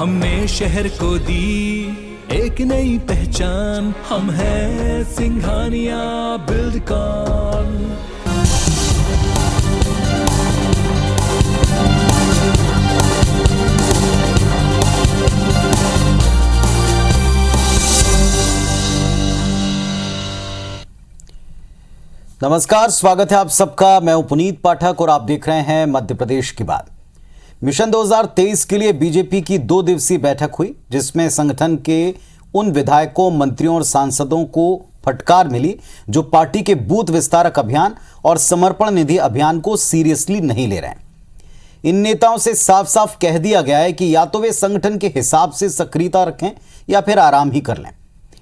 हमने शहर को दी एक नई पहचान, हम हैं सिंघानिया बिल्डकॉन। नमस्कार, स्वागत है आप सबका। मैं हूं पुनीत पाठक और आप देख रहे हैं मध्य प्रदेश की बात। मिशन 2023 के लिए बीजेपी की 2 दिवसीय बैठक हुई, जिसमें संगठन के उन विधायकों, मंत्रियों और सांसदों को फटकार मिली जो पार्टी के बूथ विस्तारक अभियान और समर्पण निधि अभियान को सीरियसली नहीं ले रहे हैं। इन नेताओं से साफ साफ कह दिया गया है कि या तो वे संगठन के हिसाब से सक्रियता रखें या फिर आराम ही कर लें।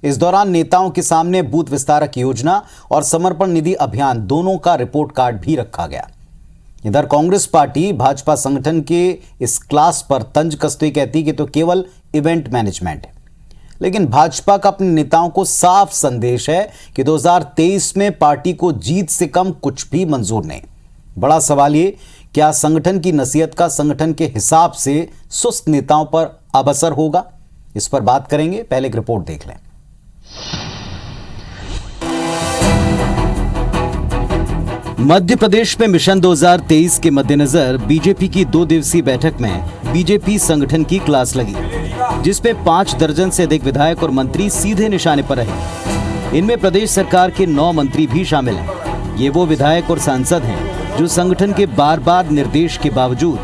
इस दौरान नेताओं के सामने बूथ विस्तारक योजना और समर्पण निधि अभियान दोनों का रिपोर्ट कार्ड भी रखा गया। इधर कांग्रेस पार्टी भाजपा संगठन के इस क्लास पर तंज कसते कहती कि तो केवल इवेंट मैनेजमेंट है, लेकिन भाजपा का अपने नेताओं को साफ संदेश है कि 2023 में पार्टी को जीत से कम कुछ भी मंजूर नहीं। बड़ा सवाल ये, क्या संगठन की नसीहत का संगठन के हिसाब से सुस्त नेताओं पर अब असर होगा? इस पर बात करेंगे, पहले एक रिपोर्ट देख लें। मध्य प्रदेश में मिशन 2023 के मद्देनजर बीजेपी की 2 दिवसीय बैठक में बीजेपी संगठन की क्लास लगी, जिसमें 5 दर्जन से अधिक विधायक और मंत्री सीधे निशाने पर रहे। इनमें प्रदेश सरकार के 9 मंत्री भी शामिल हैं। ये वो विधायक और सांसद हैं जो संगठन के बार बार निर्देश के बावजूद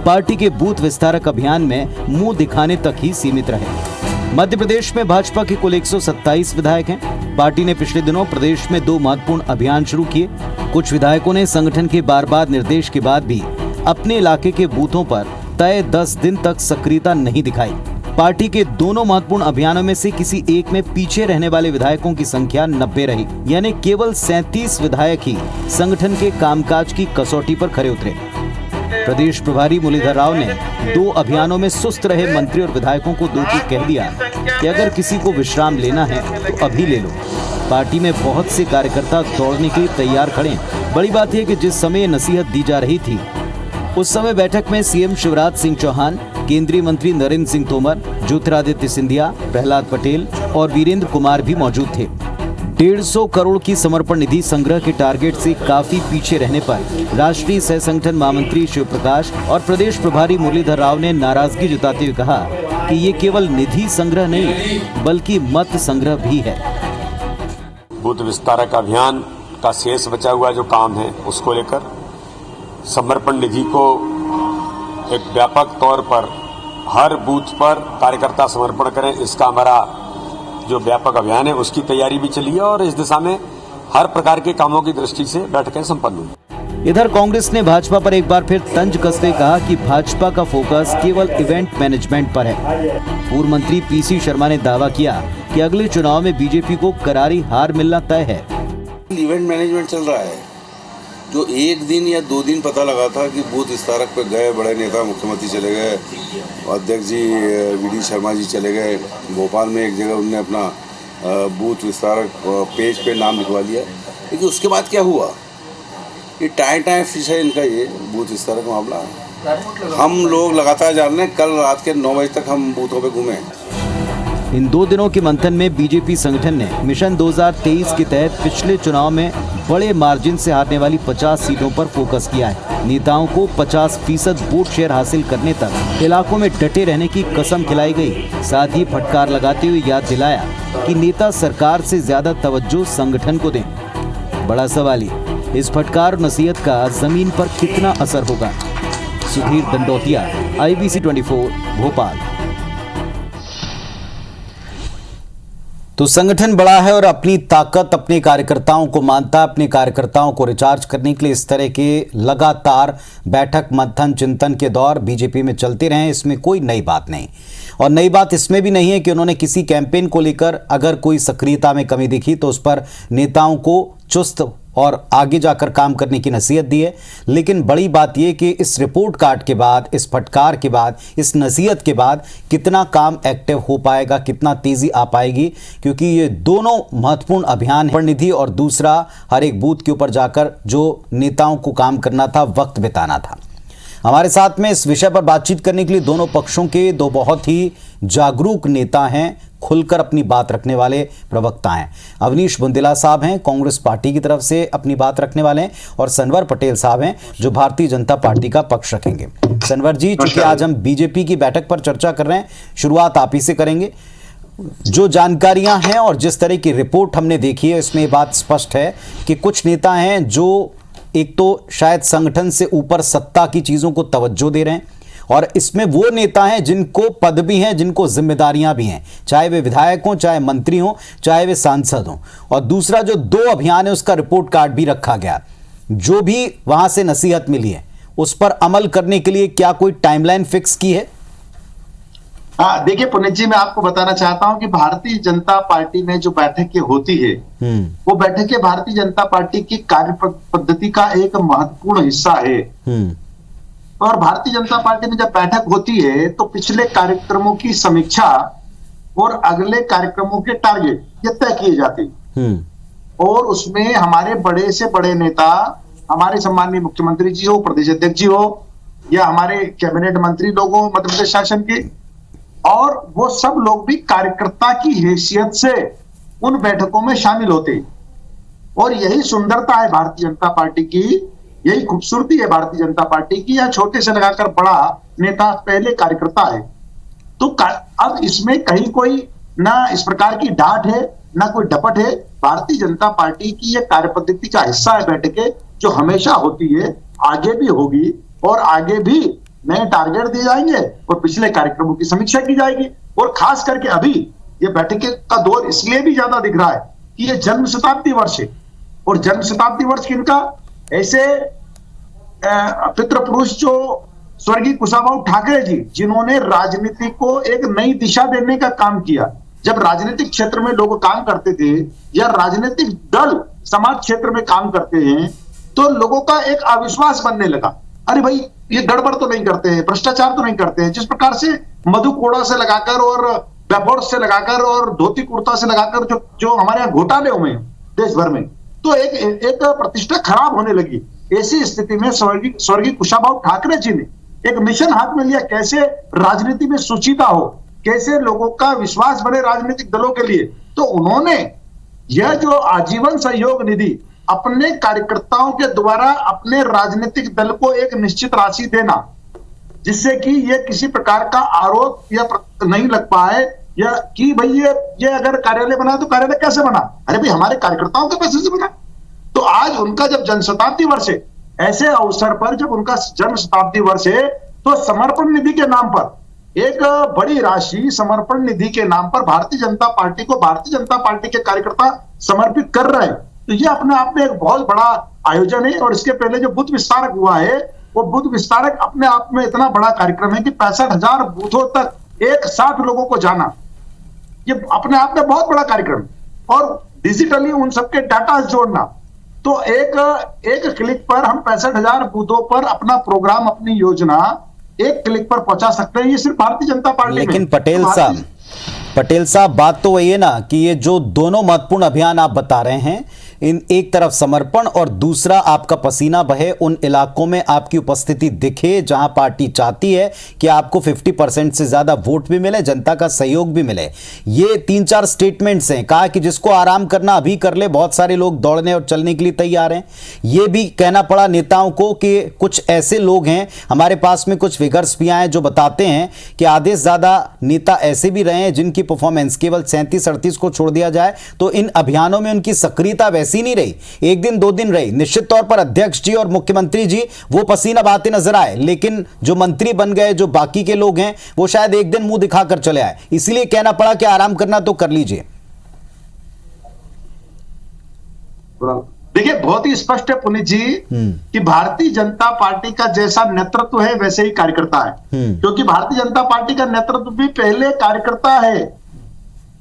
पार्टी के बूथ विस्तारक अभियान में मुंह दिखाने तक ही सीमित रहे। मध्य प्रदेश में भाजपा के कुल 127 विधायक हैं। पार्टी ने पिछले दिनों प्रदेश में 2 महत्वपूर्ण अभियान शुरू किए। कुछ विधायकों ने संगठन के बार बार निर्देश के बाद भी अपने इलाके के बूथों पर तय 10 दिन तक सक्रियता नहीं दिखाई। पार्टी के दोनों महत्वपूर्ण अभियानों में से किसी एक में पीछे रहने वाले विधायकों की संख्या 90 रही, यानी केवल 37 विधायक ही संगठन के कामकाज की कसौटी पर खरे उतरे। प्रदेश प्रभारी मुरलीधर राव ने 2 अभियानों में सुस्त रहे मंत्री और विधायकों को 2 चीज कह दिया कि अगर किसी को विश्राम लेना है तो अभी ले लो। पार्टी में बहुत से कार्यकर्ता दौड़ने के लिए तैयार खड़े हैं। बड़ी बात यह कि जिस समय नसीहत दी जा रही थी, उस समय बैठक में सीएम शिवराज सिंह चौहान, केंद्रीय मंत्री नरेंद्र सिंह तोमर, ज्योतिरादित्य सिंधिया, प्रहलाद पटेल और वीरेंद्र कुमार भी मौजूद थे। 150 करोड़ की समर्पण निधि संग्रह के टारगेट से काफी पीछे रहने पर राष्ट्रीय सह संगठन महामंत्री शिव प्रकाश और प्रदेश प्रभारी मुरलीधर राव ने नाराजगी जताते हुए कहा कि ये केवल निधि संग्रह नहीं बल्कि मत संग्रह भी है। बूथ विस्तारक अभियान का शेष बचा हुआ जो काम है उसको लेकर समर्पण निधि को एक व्यापक तौर पर हर बूथ पर कार्यकर्ता समर्पण करें, इसका हमारा जो व्यापक अभियान है उसकी तैयारी भी चली है और इस दिशा में हर प्रकार के कामों की दृष्टि से बैठकें संपन्न हुई। इधर कांग्रेस ने भाजपा पर एक बार फिर तंज कसते कहा कि भाजपा का फोकस केवल इवेंट मैनेजमेंट पर है। पूर्व मंत्री पीसी शर्मा ने दावा किया कि अगले चुनाव में बीजेपी को करारी हार मिलना तय है। इवेंट मैनेजमेंट चल रहा है। जो 1 दिन या 2 दिन पता लगा था कि बूथ विस्तारक पे गए बड़े नेता, मुख्यमंत्री चले गए, अध्यक्ष जी वीडी शर्मा जी चले गए, भोपाल में एक जगह उन्होंने अपना बूथ विस्तारक पेज पे नाम लिखवा लिया, लेकिन उसके बाद क्या हुआ? ये टाइम फिश है इनका, ये बूथ विस्तारक मामला। हम लोग लगातार जान रहे हैं, कल रात के 9 बजे तक हम बूथों पे घूमे। इन 2 दिनों के मंथन में बीजेपी संगठन ने मिशन 2023 के तहत पिछले चुनाव में बड़े मार्जिन से हारने वाली 50 सीटों पर फोकस किया है। नेताओं को 50% वोट शेयर हासिल करने तक इलाकों में डटे रहने की कसम खिलाई गई। साथ ही फटकार लगाते हुए याद दिलाया कि नेता सरकार से ज्यादा तवज्जो संगठन को दें। बड़ा सवाल ये, इस फटकार और नसीहत का जमीन पर कितना असर होगा? सुधीर दंडोतिया, IBC 24, भोपाल। तो संगठन बड़ा है और अपनी ताकत अपने कार्यकर्ताओं को मानता है। अपने कार्यकर्ताओं को रिचार्ज करने के लिए इस तरह के लगातार बैठक, मंथन, चिंतन के दौर बीजेपी में चलते रहे, इसमें कोई नई बात नहीं। और नई बात इसमें भी नहीं है कि उन्होंने किसी कैंपेन को लेकर अगर कोई सक्रियता में कमी दिखी तो उस पर नेताओं को चुस्त और आगे जाकर काम करने की नसीहत दी है। लेकिन बड़ी बात यह कि इस रिपोर्ट कार्ड के बाद, इस फटकार के बाद, इस नसीहत के बाद कितना काम एक्टिव हो पाएगा, कितना तेजी आ पाएगी, क्योंकि ये दोनों महत्वपूर्ण अभियान है। निधि और दूसरा हर एक बूथ के ऊपर जाकर जो नेताओं को काम करना था, वक्त बिताना था। हमारे साथ में इस विषय पर बातचीत करने के लिए दोनों पक्षों के दो बहुत ही जागरूक नेता हैं, खुलकर अपनी बात रखने वाले प्रवक्ता हैं। अवनीश बुंदेला साहब हैं, कांग्रेस पार्टी की तरफ से अपनी बात रखने वाले हैं, और सनवर पटेल साहब हैं जो भारतीय जनता पार्टी का पक्ष रखेंगे। सनवर जी, चूंकि आज हम बीजेपी की बैठक पर चर्चा कर रहे हैं, शुरुआत आप ही से करेंगे। जो जानकारियां हैं और जिस तरह की रिपोर्ट हमने देखी है, इसमें बात स्पष्ट है कि कुछ नेता हैं जो एक तो शायद संगठन से ऊपर सत्ता की चीजों को तवज्जो दे रहे हैं, और इसमें वो नेता हैं जिनको पद भी हैं, जिनको जिम्मेदारियां भी हैं, चाहे वे विधायक हों, चाहे मंत्री हों, चाहे वे सांसद हों। और दूसरा जो 2 अभियान है उसका रिपोर्ट कार्ड भी रखा गया। जो भी वहां से नसीहत मिली है उस पर अमल करने के लिए क्या कोई टाइमलाइन फिक्स की है? हाँ, देखिए पुनीत जी, मैं आपको बताना चाहता हूं कि भारतीय जनता पार्टी में जो बैठकें होती है वो बैठकें भारतीय जनता पार्टी की कार्य पद्धति का एक महत्वपूर्ण हिस्सा है। और भारतीय जनता पार्टी में जब बैठक होती है तो पिछले कार्यक्रमों की समीक्षा और अगले कार्यक्रमों के टारगेट ये तय किए जाते हैं। और उसमें हमारे बड़े से बड़े नेता, हमारे सम्माननीय मुख्यमंत्री जी हो, प्रदेश अध्यक्ष जी हो, या हमारे कैबिनेट मंत्री लोग हो मध्य प्रदेश शासन के, और वो सब लोग भी कार्यकर्ता की हैसियत से उन बैठकों में शामिल होते। और यही सुंदरता है भारतीय जनता पार्टी की, यही खूबसूरती है भारतीय जनता पार्टी की। या छोटे से लगाकर बड़ा नेता पहले कार्यकर्ता है। तो अब इसमें कहीं कोई ना इस प्रकार की डांट है ना कोई डपट है। भारतीय जनता पार्टी की यह कार्यपद्धति का हिस्सा है बैठकें, जो हमेशा होती है, आगे भी होगी, और आगे भी नए टारगेट दिए जाएंगे और पिछले कार्यक्रमों की समीक्षा की जाएगी। और खास करके अभी ये बैठकें का दौर इसलिए भी ज्यादा दिख रहा है कि ये जन्म शताब्दी वर्ष है। और जन्म शताब्दी वर्ष किनका? ऐसे पितृ पुरुष जो स्वर्गीय कुशाभाऊ ठाकरे जी, जिन्होंने राजनीति को एक नई दिशा देने का काम किया। जब राजनीतिक क्षेत्र में लोग काम करते थे या राजनीतिक दल समाज क्षेत्र में काम करते हैं तो लोगों का एक अविश्वास बनने लगा। अरे भाई, ये गड़बड़ तो नहीं करते हैं, भ्रष्टाचार तो नहीं करते हैं। जिस प्रकार से मधु कोड़ा से लगाकर और वेफर्स से लगाकर और धोती कुर्ता से लगाकर जो हमारे यहाँ घोटाले हुए हैं देश भर में, तो एक प्रतिष्ठा खराब होने लगी। ऐसी स्थिति में स्वर्गीय कुशाभाऊ ठाकरे जी ने एक मिशन हाथ में लिया, कैसे राजनीति में सुचिता हो, कैसे लोगों का विश्वास बने राजनीतिक दलों के लिए। तो उन्होंने यह जो आजीवन सहयोग निधि अपने कार्यकर्ताओं के द्वारा अपने राजनीतिक दल को एक निश्चित राशि देना, जिससे कि ये किसी प्रकार का आरोप या नहीं लग पाए, या कि भाई ये अगर कार्यालय बना तो कार्यालय कैसे बना? अरे भाई, हमारे कार्यकर्ताओं के पैसे से बना। तो आज उनका जब जन्म शताब्दी वर्ष है, ऐसे अवसर पर जब उनका जन्म शताब्दी वर्ष है, तो समर्पण निधि के नाम पर एक बड़ी राशि समर्पण निधि के नाम पर भारतीय जनता पार्टी को भारतीय जनता पार्टी के कार्यकर्ता समर्पित कर रहे हैं। तो ये अपने आप में एक बहुत बड़ा आयोजन है। और इसके पहले जो बूथ विस्तारक हुआ है, वो बूथ विस्तारक अपने आप में इतना बड़ा कार्यक्रम है कि 65,000 बूथों तक एक साथ लोगों को जाना, ये अपने आप में बहुत बड़ा कार्यक्रम। और डिजिटली उन सबके डाटा जोड़ना, तो एक क्लिक पर हम 65,000 बूथों पर अपना प्रोग्राम, अपनी योजना एक क्लिक पर पहुंचा सकते हैं। ये सिर्फ भारतीय जनता पार्टी। लेकिन पटेल साहब, बात तो वही है ना कि ये जो दोनों महत्वपूर्ण अभियान आप बता रहे हैं, इन एक तरफ समर्पण और दूसरा आपका पसीना बहे उन इलाकों में आपकी उपस्थिति दिखे जहां पार्टी चाहती है कि आपको 50% से ज्यादा वोट भी मिले, जनता का सहयोग भी मिले। ये 3-4 स्टेटमेंट्स हैं। कहा कि जिसको आराम करना अभी कर ले, बहुत सारे लोग दौड़ने और चलने के लिए तैयार हैं। ये भी कहना पड़ा नेताओं को कि कुछ ऐसे लोग हैं, हमारे पास में कुछ फिगर्स भी आए जो बताते हैं कि आधे से ज्यादा नेता ऐसे भी रहे हैं जिनकी परफॉर्मेंस केवल 37-38 को छोड़ दिया जाए तो इन अभियानों में उनकी सक्रियता वैसी नहीं रही, 1 दिन 2 दिन रही। निश्चित तौर पर अध्यक्ष जी और मुख्यमंत्री जी वो पसीना बहाते नजर आए, लेकिन जो मंत्री बन गए, जो बाकी के लोग हैं, वो शायद 1 दिन मुंह दिखाकर चले आए। इसलिए कहना पड़ा कि आराम करना तो कर लीजिए। देखिए, बहुत ही स्पष्ट है पुनीत जी कि भारतीय जनता पार्टी का जैसा नेतृत्व है वैसे ही कार्यकर्ता है। क्योंकि भारतीय जनता पार्टी का नेतृत्व भी पहले कार्यकर्ता है।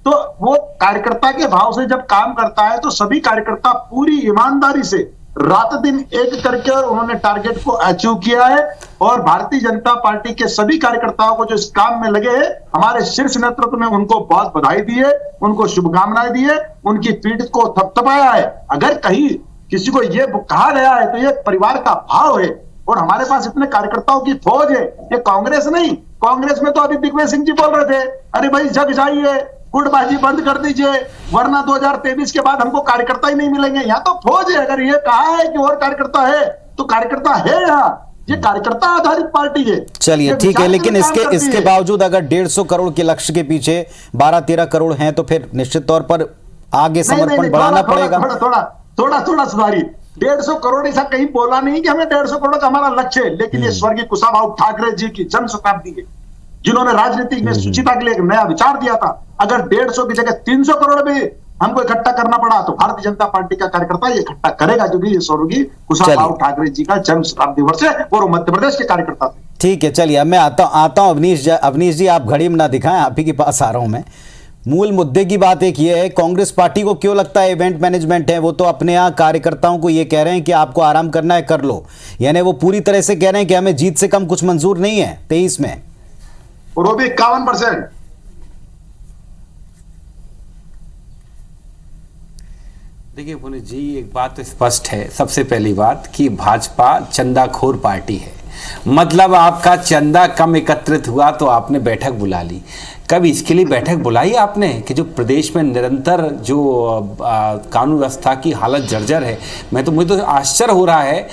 तो वो कार्यकर्ता के भाव से जब काम करता है तो सभी कार्यकर्ता पूरी ईमानदारी से रात दिन एक करके और उन्होंने टारगेट को अचीव किया है। और भारतीय जनता पार्टी के सभी कार्यकर्ताओं को जो इस काम में लगे हैं, हमारे शीर्ष नेतृत्व ने उनको बहुत बधाई दी है, उनको शुभकामनाएं दी है, उनकी पीठ को थपथपाया है। अगर कहीं किसी को यह कहा गया है तो यह परिवार का भाव है और हमारे पास इतने कार्यकर्ताओं की फौज है। ये कांग्रेस नहीं, कांग्रेस में तो अभी दिग्विजय सिंह जी बोल रहे थे, अरे भाई जग जाइए, गुटबाजी बंद कर दीजिए, वरना 2023 के बाद हमको कार्यकर्ता ही नहीं मिलेंगे। यहाँ तो फौज है। अगर ये कहा है कि और कार्यकर्ता है तो कार्यकर्ता है यहाँ। ये कार्यकर्ता आधारित पार्टी है। चलिए ठीक है, लेकिन इसके बावजूद अगर 150 करोड़ के लक्ष्य के पीछे 12-13 करोड़ हैं तो फिर निश्चित तौर पर आगे समर्पण बढ़ाना पड़ेगा। थोड़ा सुधारिए। 150 करोड़ ऐसा कहीं बोला नहीं कि हमें 150 करोड़ का हमारा लक्ष्य है, लेकिन ये स्वर्गीय कुशाभाऊ ठाकरे जी की जन्म शताब्दी है, जिन्होंने राजनीति में सुचिता के लिए एक नया विचार दिया था। अगर 150 की जगह 300 करोड़ भी हमको इकट्ठा करना पड़ा तो भारतीय जनता पार्टी का कार्यकर्ता ये इकट्ठा करेगा, क्योंकि ये स्वर्गीय कुशाभाऊ ठाकरे जी का जन्म शताब्दी वर्ष है और मध्य प्रदेश के कार्यकर्ता थे। ठीक है, चलिए अब मैं आता हूं अवनीश जी, आप घड़ी में ना दिखाएं, आप ही के पास आ रहा हूं मैं। मूल मुद्दे की बात एक ये है, कांग्रेस पार्टी को क्यों लगता है इवेंट मैनेजमेंट है, वो तो अपने यहाँ कार्यकर्ताओं को ये कह रहे हैं कि आपको आराम करना है कर लो, यानी वो पूरी तरह से कह रहे हैं कि हमें जीत से कम कुछ मंजूर नहीं है 23 में, और वो भी 51%। देखिए पुनीत जी, एक बात तो स्पष्ट है, सबसे पहली बात कि भाजपा चंदाखोर पार्टी है। मतलब आपका चंदा कम एकत्रित हुआ तो आपने बैठक बुला ली। कब इसके लिए बैठक बुलाई आपने कि जो प्रदेश में निरंतर जो कानून व्यवस्था की हालत जर्जर है। मुझे तो आश्चर्य हो रहा है,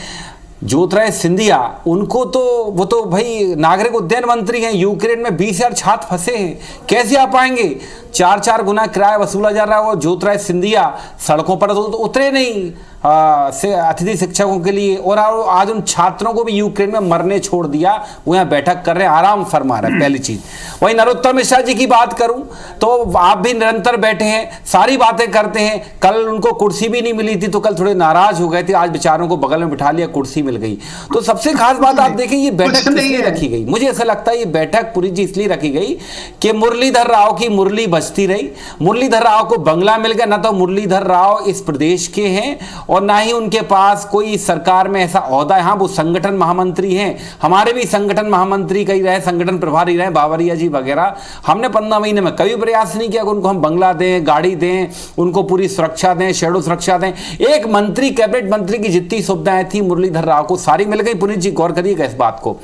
ज्योतिरादित्य सिंधिया, उनको तो वो तो भाई नागरिक उड्डयन मंत्री हैं, यूक्रेन में 20,000 छात्र फंसे हैं, कैसे आ पाएंगे? 4-4 गुना किराया वसूला जा रहा है। वो ज्योतिरादित्य सिंधिया सड़कों पर तो उतरे नहीं से अतिथि शिक्षकों के लिए, और आज उन छात्रों को भी यूक्रेन में मरने छोड़ दिया, वो यहाँ बैठक कर रहे हैं, आराम फरमा रहे हैं। पहली चीज। वही नरोत्तम मिश्रा जी की बात करूं तो आप भी निरंतर बैठे हैं, सारी बातें करते हैं। कल उनको कुर्सी भी नहीं मिली थी तो कल थोड़े नाराज हो गए थे, आज बेचारों को बगल में बिठा लिया, कुर्सी मिल गई। तो सबसे खास बात आप देखें, ये बैठक इसलिए रखी गई, मुझे ऐसा लगता है ये बैठक पूरी जी इसलिए रखी गई कि मुरलीधर राव की मुरली बजती रही। मुरलीधर राव को बंगला मिल गया, ना तो मुरलीधर राव इस प्रदेश के हैं और ना ही उनके पास कोई सरकार में ऐसा ओहदा है। हाँ, वो संगठन महामंत्री हैं, हमारे भी संगठन महामंत्री कई रहे, संगठन प्रभारी रहे, बावरिया जी वगैरह। हमने 15 महीने में कभी प्रयास नहीं किया कि उनको हम बंगला दें, गाड़ी दें, उनको पूरी सुरक्षा दें, शेडो सुरक्षा दें। एक मंत्री, कैबिनेट मंत्री की जितनी सुविधाएं थी मुरलीधर राव को सारी मिल गई। पुनीत जी गौर करिएगा इस बात को।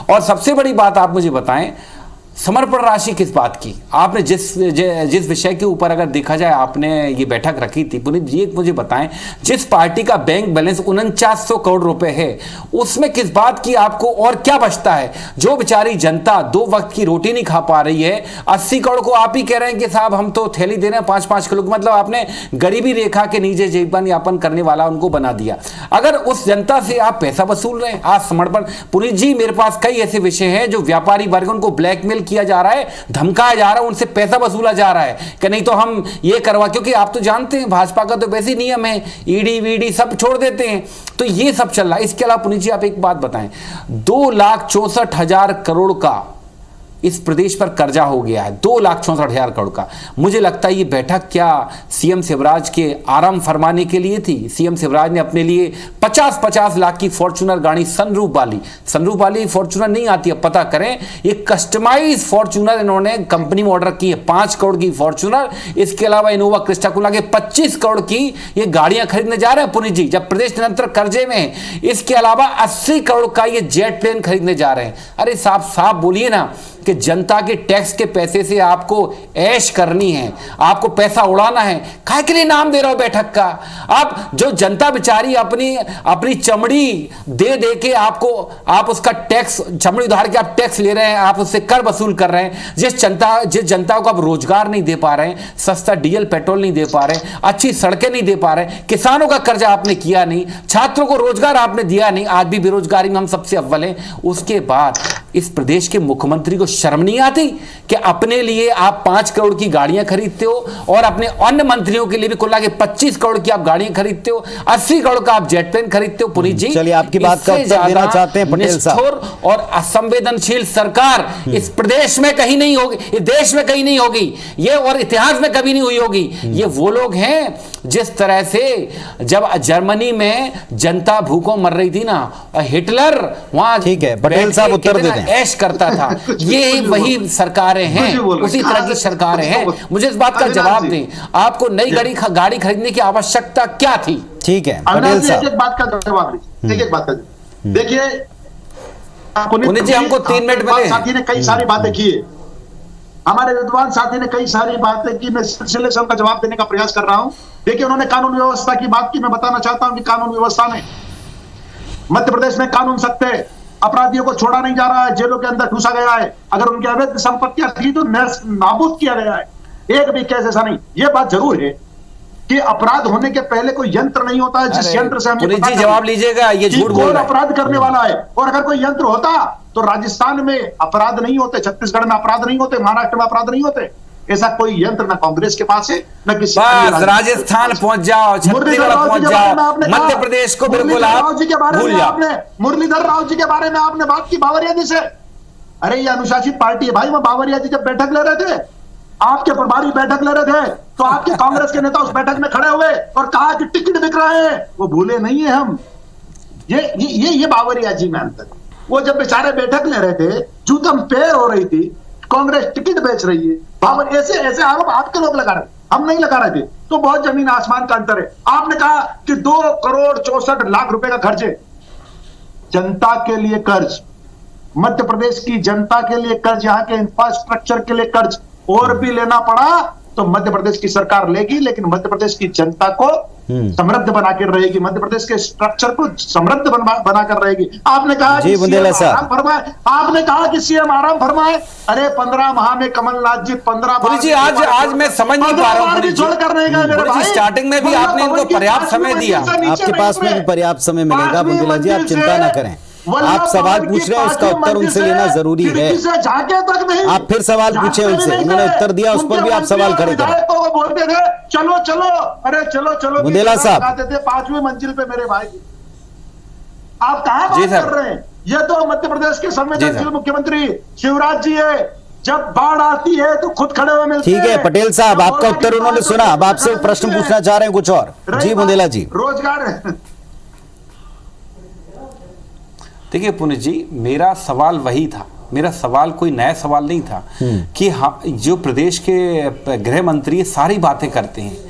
और सबसे बड़ी बात आप मुझे बताएं, समर्पण राशि किस बात की? आपने जिस विषय के ऊपर अगर देखा जाए आपने ये बैठक रखी थी, पुनीत जी एक मुझे बताएं, जिस पार्टी का बैंक बैलेंस 4900 करोड़ रुपए है, उसमें किस बात की आपको और क्या बचता है? जो बेचारी जनता 2 वक्त की रोटी नहीं खा पा रही है, 80 करोड़ को आप ही कह रहे हैं कि साहब हम तो थैली दे रहे हैं 5-5 किलो की। मतलब आपने गरीबी रेखा के नीचे जीवन यापन करने वाला उनको बना दिया। अगर उस जनता से आप पैसा वसूल रहे हैं, आज समर्पण। पुनीत जी मेरे पास कई ऐसे विषय हैं जो व्यापारी वर्ग, उनको ब्लैकमेल किया जा रहा है, धमकाया जा रहा है, उनसे पैसा वसूला जा रहा है कि नहीं तो हम ये करवा, क्योंकि आप तो जानते हैं भाजपा का तो वैसे नियम है, ईडी वीडी सब छोड़ देते हैं, तो ये सब चल रहा है। इसके अलावा पुनीत जी आप एक बात बताएं, 2,64,000 करोड़ का इस प्रदेश पर कर्जा हो गया है, 2,64,000 करोड़ का। मुझे लगता है ये बैठक क्या सीएम शिवराज के आराम फरमाने के लिए थी? सीएम शिवराज ने अपने लिए 50-50 लाख की फॉर्च्यूनर गाड़ी, सनरूफ वाली फॉर्च्यूनर नहीं आती है, पता करें, ये कस्टमाइज फॉर्च्यूनर इन्होंने कंपनी में ऑर्डर की है, 5 करोड़ की फॉर्च्यूनर। इसके अलावा इनोवा क्रिस्टा को लाके 25 करोड़ की ये गाड़ियां खरीदने जा रहे हैं पुनीत जी, जब प्रदेश निरंतर कर्जे में है। इसके अलावा 80 करोड़ का ये जेट प्लेन खरीदने जा रहे हैं। अरे साफ बोलिए ना कि जनता के टैक्स के पैसे से आपको ऐश करनी है, आपको पैसा उड़ाना है, काहे के लिए नाम दे रहे हो बैठक का? आप जो जनता बेचारी अपनी चमड़ी दे के आप उसका टैक्स, चमड़ी उधार के आप टैक्स ले रहे हैं, आप उससे कर वसूल कर रहे हैं। जिस जनता को आप रोजगार नहीं दे पा रहे हैं, सस्ता डीजल पेट्रोल नहीं दे पा रहे हैं, अच्छी सड़कें नहीं दे पा रहे हैं, किसानों का कर्जा आपने किया नहीं, छात्रों को रोजगार आपने दिया नहीं, आज भी बेरोजगारी में हम सबसे अव्वल हैं। उसके बाद इस प्रदेश के मुख्यमंत्री को शर्म नहीं आती कि अपने लिए आप 5 करोड़ की गाड़ियां खरीदते हो और अपने अन्य मंत्रियों के लिए भी कुल मिला के 25 करोड़ की आप गाड़ियां खरीदते हो, 80 करोड़ का आप जेट प्लेन खरीदते हो। पुनीत जी चलिए आपकी बात का उत्तर देना चाहते हैं पटेल साहब। और असंवेदनशील सरकार इस प्रदेश में कहीं नहीं होगी, इस देश में कहीं नहीं होगी ये, और इतिहास में कभी नहीं हुई होगी। ये वो लोग हैं जिस तरह से जब जर्मनी में जनता भूखों मर रही थी ना, हिटलर वहां, ठीक है पटेल साहब उत्तर दे दें, ऐश करता था, ये वही सरकारें हैं, उसी तरह की सरकारें हैं। मुझे इस बात का जवाब दें, आपको नई गाड़ी खरीदने की आवश्यकता क्या थी? ठीक है पटेल साहब एक बात का जवाब देखिए, पुनीत जी हमको 3 मिनट मिले। साथी ने कई सारी बातें की है, हमारे विद्वान साथी ने कई सारी बातें की, मैं सिलसिले से उनका जवाब देने का प्रयास कर रहा हूं। देखिए, उन्होंने कानून व्यवस्था की बात की, मैं बताना चाहता हूं कि कानून व्यवस्था में मध्य प्रदेश में कानून सख्त है, अपराधियों को छोड़ा नहीं जा रहा है, जेलों के अंदर ठूसा गया है, अगर उनकी अवैध संपत्तियां थी तो नाबूद किया गया है, एक भी केस ऐसा नहीं। ये बात जरूर है कि अपराध होने के पहले कोई यंत्र नहीं होता है जिस यंत्र से हम पुनीत जी जवाब लीजिएगा, ये झूठ बोल रहा है। अपराध करने वाला है, और अगर कोई यंत्र होता तो राजस्थान में अपराध नहीं होते, छत्तीसगढ़ में अपराध नहीं होते, महाराष्ट्र में अपराध नहीं होते। ऐसा कोई यंत्र न कांग्रेस के पास है न किसी। बस राजस्थान पहुंच जाओ, छत्तीसगढ़ पहुंच जाओ, मध्य प्रदेश को बिल्कुल आप भूल जाओ। मुरलीधर राव जी के बारे में आपने बात की बावरिया जी से, अरे ये अनुशासित पार्टी है भाई। वो बावरिया जी जब बैठक ले रहे थे, आपके प्रभारी बैठक ले रहे थे, तो आपके कांग्रेस के नेता उस बैठक में खड़े हुए और कहा कि टिकट बिक रहे हैं, वो भूले नहीं है हम। ये बावरिया जी में अंतर। वो जब बेचारे बैठक ले रहे थे, जूतम पैर हो रही थी, कांग्रेस टिकट बेच रही है, बाबर ऐसे ऐसे आरोप आपके लोग लगा रहे, हम नहीं लगा रहे थे। तो बहुत जमीन आसमान का अंतर है। आपने कहा कि 2,64,00,000 रुपए का खर्च है, जनता के लिए कर्ज, मध्य प्रदेश की जनता के लिए कर्ज, यहाँ के इंफ्रास्ट्रक्चर के लिए कर्ज, और भी लेना पड़ा तो मध्य प्रदेश की सरकार लेगी, लेकिन मध्य प्रदेश की जनता को समृद्ध बनाकर रहेगी, मध्य प्रदेश के स्ट्रक्चर को समृद्ध बनाकर रहेगी। आपने कहा कि सीएम आराम फरमाए, आपने कहा कि सीएम आराम फरमाए। अरे 15 माह में कमलनाथ जी 15 पुनीत जी आज मैं समझ नहीं पा रहा हूँ। स्टार्टिंग में भी आपने इनको पर्याप्त समय दिया, आपके पास में भी पर्याप्त समय मिलेगा बुंदेला जी, आप चिंता ना करें। आप सवाल पूछ रहे हैं, उसका उत्तर उनसे लेना जरूरी है। आप फिर सवाल पूछे उनसे, उन्होंने उत्तर दिया, उस पर भी आप सवाल खड़े करें। बोलते थे चलो चलो, अरे चलो चलो, बुंदेला साहब 5वीं मंजिल पे मेरे भाई, आप कहां बात कर रहे हैं? ये तो मध्य प्रदेश के संवेदनशील मुख्यमंत्री शिवराज जी है, जब बाढ़ आती है तो खुद खड़े हुए मिलते हैं। ठीक है पटेल साहब, आपका उत्तर उन्होंने सुना, अब आपसे प्रश्न पूछना चाह रहे हैं कुछ और। जी बुंदेला जी। रोजगार, देखिए पुनीत जी, मेरा सवाल वही था, मेरा सवाल कोई नया सवाल नहीं था कि जो प्रदेश के गृह मंत्री सारी बातें करते हैं,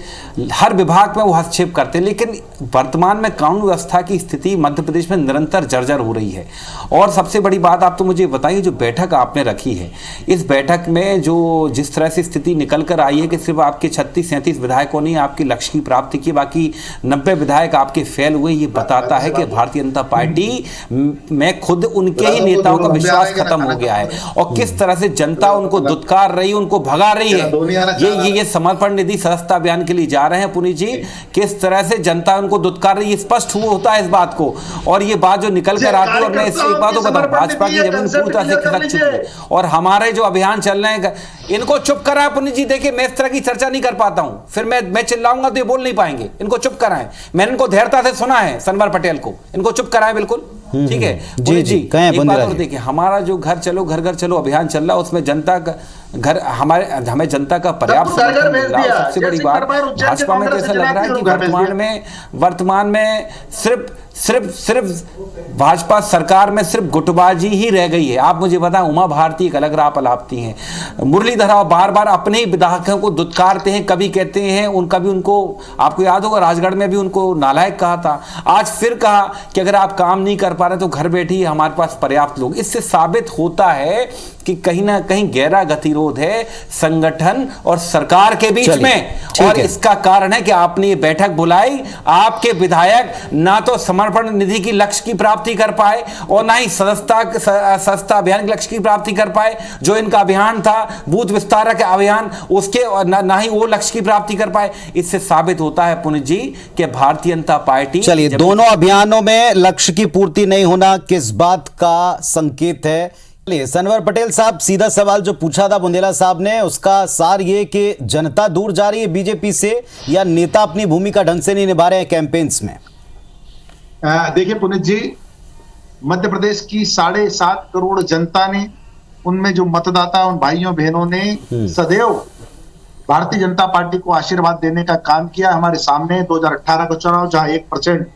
हर विभाग में वो हस्तक्षेप करते हैं, लेकिन वर्तमान में कानून व्यवस्था की स्थिति मध्य प्रदेश में निरंतर जर्जर हो रही है। और सबसे बड़ी बात आप तो मुझे बताइए, जो बैठक आपने रखी है, इस बैठक में जो जिस तरह से स्थिति निकल कर आई है कि सिर्फ आपके 36-37 विधायकों ने आपकी लक्ष्य की प्राप्ति की, बाकी 90 विधायक आपके फेल हुए, ये बताता है कि भारतीय जनता पार्टी में खुद उनके ही नेताओं का विश्वास खत्म हो गया है, और किस तरह से जनता उनको दुत्कार रही, उनको भगा रही है। ये समर्पण निधि सदस्यता अभियान के लिए जा रहे हैं पुनीत जी, किस तरह से जनता उनको दुत्कार रही, स्पष्ट होता है इस बात को। और ये बात जो निकल कर आती है, और मैं इस एक बात को बताऊं, भाजपा की जमीन पूरी तरह से खिसक चुकी है, और हमारे जो अभियान चल रहे हैं, इनको चुप कराएं पुनीत जी। देखिए मैं इस तरह की चर्चा नहीं कर पाता हूं, फिर मैं चिल्लाऊंगा तो ये बोल नहीं पाएंगे, इनको चुप कराएं। मैंने इनको धैर्यता से सुना है, सनवर पटेल को, इनको चुप कराएं बिल्कुल, ठीक है। जी जी, एक बात और देखिए, हमारा जो घर चलो घर घर चलो अभियान चल रहा है, उसमें जनता का घर, हमें जनता का पर्याप्त समर्थन मिल रहा है। सबसे बड़ी बात भाजपा में तो ऐसा लग रहा है कि वर्तमान में सिर्फ भाजपा सरकार में सिर्फ गुटबाजी ही रह गई है। आप मुझे बताएं, उमा भारती एक अलग राह अलापती हैं, मुरलीधर राव बार बार अपने ही विधायकों को दुत्कारते हैं, कभी कहते हैं कभी उनको, आपको याद होगा राजगढ़ में भी उनको नालायक कहा था, आज फिर कहा कि अगर आप काम नहीं कर पा रहे तो घर बैठिए, हमारे पास पर्याप्त लोग। इससे साबित होता है कि कहीं ना कहीं गहरा गतिरोध है संगठन और सरकार के बीच में, और इसका कारण है कि आपने ये बैठक बुलाई, आपके विधायक ना तो समर्पण निधि की लक्ष्य की प्राप्ति कर पाए और ना ही सदस्यता अभियान के लक्ष्य की प्राप्ति कर पाए, जो इनका अभियान था बूथ विस्तारक अभियान, उसके ना ही वो लक्ष्य की प्राप्ति कर पाए। इससे साबित होता है पुनीत जी कि भारतीय जनता पार्टी, चलिए दोनों अभियानों में लक्ष्य की पूर्ति नहीं होना किस बात का संकेत है? सनवर पटेल साहब, सीधा सवाल जो पूछा था बुंदेला साहब ने, उसका सार ये कि जनता दूर जा रही है बीजेपी से, या नेता अपनी भूमिका ढंग से नहीं निभा रहे हैं कैंपेन्स में? देखिए पुनीत जी, मध्य प्रदेश की 7.5 करोड़ जनता ने, उनमें जो मतदाता उन भाइयों बहनों ने सदैव भारतीय जनता पार्टी को आशीर्वाद देने का काम किया। हमारे सामने 2018 का चुनाव, जहां 1%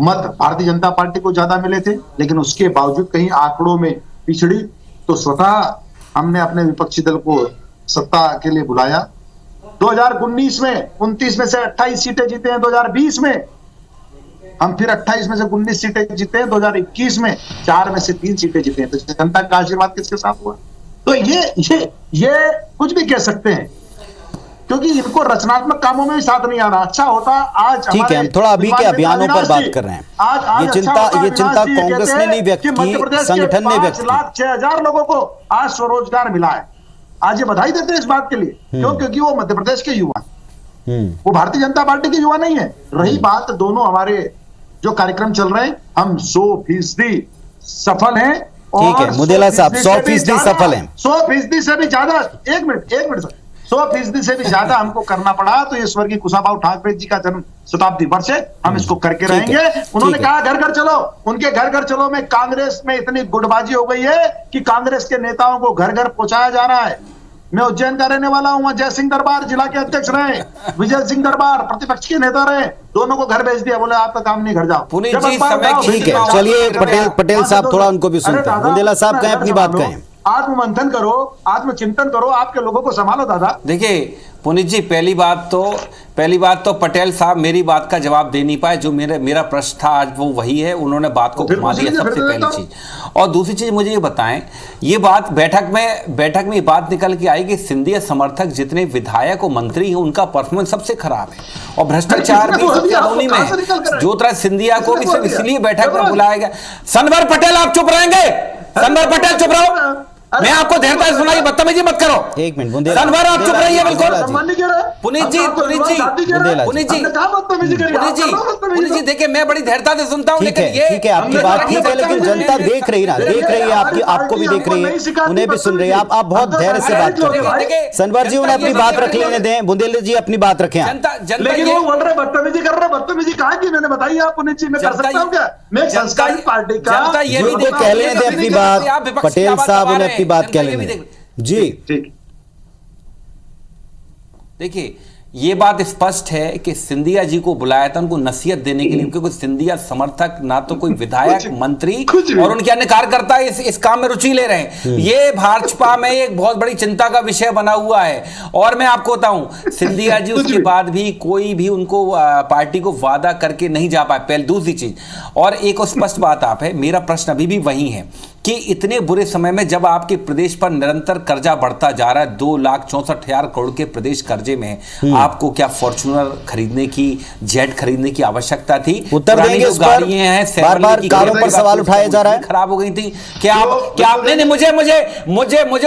मत भारतीय जनता पार्टी को ज्यादा मिले थे, लेकिन उसके बावजूद कहीं आंकड़ों में पिछड़ी, तो स्वतः हमने अपने विपक्षी दल को सत्ता के लिए बुलाया। 2019 में 29 में से 28 सीटें जीते हैं, 2020 में हम फिर 28 में से 19 सीटें जीते हैं, 2021 में 4 में से 3 सीटें जीते हैं। तो जनता का आशीर्वाद किसके साथ हुआ? तो ये कुछ भी कह सकते हैं, क्योंकि इनको रचनात्मक कामों में भी साथ नहीं आ रहा। अच्छा होता आज ठीक है, हम थोड़ा अभी के अभियानों पर बात कर रहे हैं। आज ये चिंता कांग्रेस ने नहीं व्यक्त की, संगठन ने व्यक्त की। 5,06,000 लोगों को आज स्वरोजगार मिला है। आज ये बधाई देते हैं इस बात के लिए। क्यों? क्योंकि वो मध्य प्रदेश के युवा, वो भारतीय जनता पार्टी के युवा नहीं है। रही बात दोनों हमारे जो कार्यक्रम चल रहे हैं, हम 100% सफल हैं। ठीक है मुदेला साहब, 100% सफल हैं। 100% से भी ज्यादा, एक मिनट सर, 100% से भी ज्यादा हमको करना पड़ा। तो ये स्वर्गीय कुशाभाऊ ठाकरे जी का जन्म शताब्दी वर्ष है, हम इसको करके रहेंगे। उन्होंने कहा घर घर चलो, उनके घर घर चलो में कांग्रेस में इतनी गुटबाजी हो गई है कि कांग्रेस के नेताओं को घर घर पहुंचाया जा रहा है। मैं उज्जैन का रहने वाला हूं, जय सिंह दरबार जिला के अध्यक्ष रहे, विजय सिंह दरबार प्रतिपक्ष के नेता रहे, दोनों को घर भेज दिया, बोले आपका काम नहीं, घर जाओ। ठीक है, चलिए पटेल साहब थोड़ा उनको भी सुनते हैं। बुंदेला साहब कहें, अपनी बात कहें। आत्ममंथन करो, आत्मचिंतन करो, आपके लोगों को संभालो दादा। देखिए पुनीत जी, पहली बात तो पटेल साहब मेरी बात का जवाब दे नहीं पाए। जो मेरा प्रश्न था आज वो वही है, उन्होंने बात को घुमा दिया, सबसे पहली चीज। और दूसरी चीज मुझे ये बताएं, ये बात बैठक में ये बात निकल के आई कि सिंधिया समर्थक जितने विधायक और मंत्री हैं उनका परफॉर्मेंस सबसे खराब है और भ्रष्टाचार भी सबसे अधूनी में है। ज्योतिराज सिंधिया को भी सिर्फ इसलिए बैठक में बुलाया गया। सनवर पटेल आप चुप रहेंगे? सनवर पटेल चुप रहो, मैं आपको धैर्यता से सुनाई, बदतमीजी मत करो। एक मिनट सनवर आप चुप रहिए बिल्कुल। पुनीत जी देखिए, मैं बड़ी धैर्यता से सुनता हूँ, लेकिन ये ठीक है, आपकी बात ठीक है, लेकिन जनता देख रही है आपको भी देख रही है, उन्हें भी सुन रही है। आप बहुत धैर्य से बात करें। सनवर जी उन्हें अपनी बात रख लेने दें, बुंदेल जी अपनी बात रखें। लेकिन वो बोल रहे बदतमीजी कर रहे, बदतमीजी कहा कि मैंने बताई आप पुनीत जी, मैं कर सकता हूँ क्या? मैं संस्कारी पार्टी का कह लेने दें अपनी बात, पटेल साहब उन्हें बात कह लेंगे जी। ठीक, देखिए ये बात स्पष्ट है कि सिंधिया जी को बुलाया था उनको नसीहत देने के लिए, क्योंकि सिंधिया समर्थक ना तो कोई विधायक मंत्री और उनके अन्य कार्यकर्ता इस काम में रुचि ले रहे हैं। ये भाजपा में एक बहुत बड़ी चिंता का विषय बना हुआ है। और मैं आपको बताऊं, सिंधिया जी उसके बाद भी कोई भी उनको पार्टी को वादा करके नहीं जा पाए, पहले। दूसरी चीज और एक स्पष्ट बात आप है, मेरा प्रश्न अभी भी वही है कि इतने बुरे समय में जब आपके प्रदेश पर निरंतर कर्जा बढ़ता जा रहा है, 2,64,000 करोड़ के प्रदेश कर्जे में, आपको क्या फॉर्च्यूनर खरीदने की, जेट खरीदने की आवश्यकता थी? उत्तर देंगे इस पर, बार-बार कारों पर सवाल उठाया जा रहा है, खराब हो गई थी क्या आपने? नहीं, मुझे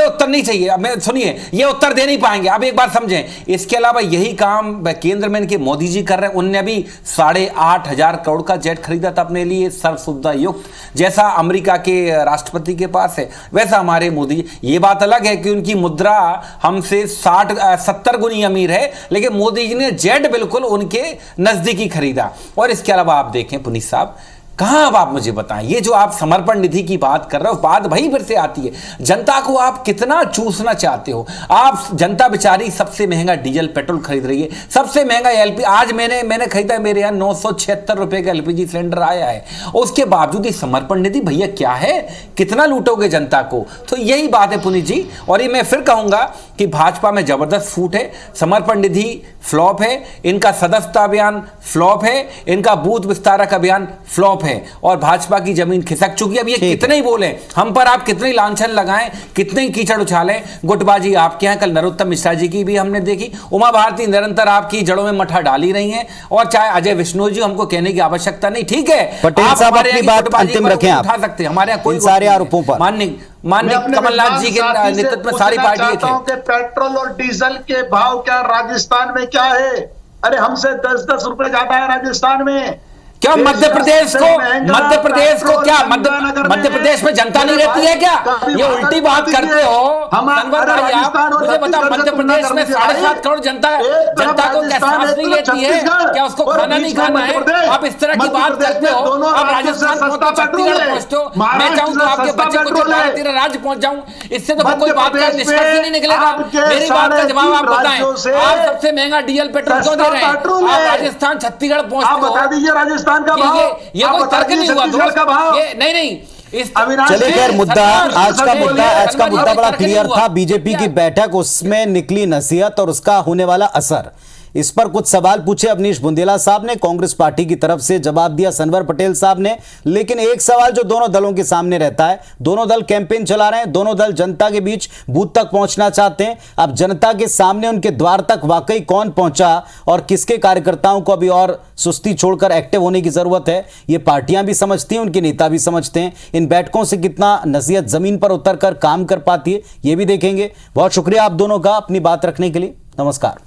उत्तर नहीं चाहिए। मैं सुनिए, ये उत्तर दे नहीं पाएंगे। अब एक बात समझें, इसके अलावा यही काम केंद्र में इनके मोदी जी कर रहे हैं। उनने भी 8,500 करोड़ का जेट खरीदा था अपने लिए, सर्व सुविधा युक्त, जैसा अमेरिका के राष्ट्रपति के पास है वैसा हमारे मोदी। ये बात अलग है कि उनकी मुद्रा हमसे 60-70 गुनी अमीर है, लेकिन मोदी जी ने जेट बिल्कुल उनके नजदीकी खरीदा। और इसके अलावा आप देखें पुनीत साहब, कहां अब आप मुझे बताएं, ये जो आप समर्पण निधि की बात कर रहे हो, बात वहीं फिर से आती है, जनता को आप कितना चूसना चाहते हो? आप जनता बेचारी सबसे महंगा डीजल पेट्रोल खरीद रही है, सबसे महंगा एलपी। आज मैंने खरीदा, मेरे यहाँ 976 रुपए का एलपीजी सिलेंडर आया है। उसके बावजूद ये समर्पण निधि भैया क्या है? कितना लूटोगे जनता को? तो यही बात है पुनीत जी। और ये मैं फिर कहूंगा कि भाजपा में जबरदस्त फूट है, समर्पण निधि फ्लॉप है, इनका सदस्यता अभियान फ्लॉप है, इनका बूथ विस्तारक अभियान फ्लॉप है, और भाजपा की जमीन खिसक चुकी है। अब ये कितने ही बोले हम पर, आप कितने लांछन लगाएं, कितने ही कीचड़ उछालें, गुटबाजी आपके यहाँ। कल नरोत्तम मिश्रा जी की भी हमने देखी, उमा भारती निरंतर आपकी जड़ों में मठा डाल ही रही हैं, और चाहे अजय विष्णु जी, हमको कहने की आवश्यकता नहीं। ठीक है, पटेल साहब अपनी बात अंतिम रखें, आप उठा सकते हैं, हमारे यहाँ कोई सारे आरोपों पर माननीय कमलनाथ जी के नेतृत्व में सारी पार्टियां थे। पेट्रोल और डीजल के भाव क्या राजस्थान में क्या है? अरे हमसे 10-10 रुपए ज्यादा है राजस्थान में। क्या मध्य प्रदेश को क्या मध्य प्रदेश में जनता नहीं रहती है क्या? ये उल्टी बात करते हो। मुझे बता, मध्य प्रदेश में 7.5 करोड़ जनता को क्या सांस नहीं लेती है क्या? उसको खाना नहीं खाना है? आप इस तरह की बात करते हो। आप राजस्थान पहुंचते हो, छत्तीसगढ़ पहुंचते हो, मैं चाहूँ तो आपके बच्चे को तेरा राज्य पहुंच जाऊँ, इससे तो कोई बात का निष्कर्ष नहीं निकलेगा। मेरी बात का जवाब आप बताएं, आप सबसे महंगा डीजल पेट्रोल क्यों दे रहे हैं? आप राजस्थान छत्तीसगढ़ पहुंचते हो, बता दीजिए राजस्थान का भाव, ये कोई तर्क नहीं हुआ दोस्त का भाव। ये नहीं चलिए खैर, मुद्दा आज का मुद्दा बड़ा क्लियर था। बीजेपी की बैठक, उसमें निकली नसीहत और उसका होने वाला असर, इस पर कुछ सवाल पूछे अवनीश बुंदेला साहब ने, कांग्रेस पार्टी की तरफ से जवाब दिया सनवर पटेल साहब ने। लेकिन एक सवाल जो दोनों दलों के सामने रहता है, दोनों दल कैंपेन चला रहे हैं, दोनों दल जनता के बीच बूथ तक पहुंचना चाहते हैं। अब जनता के सामने उनके द्वार तक वाकई कौन पहुंचा और किसके कार्यकर्ताओं को अभी और सुस्ती छोड़कर एक्टिव होने की जरूरत है, ये पार्टियां भी समझती हैं, उनके नेता भी समझते हैं। इन बैठकों से कितना नसीहत जमीन पर उतरकर काम कर पाती है, ये भी देखेंगे। बहुत शुक्रिया आप दोनों का अपनी बात रखने के लिए। नमस्कार।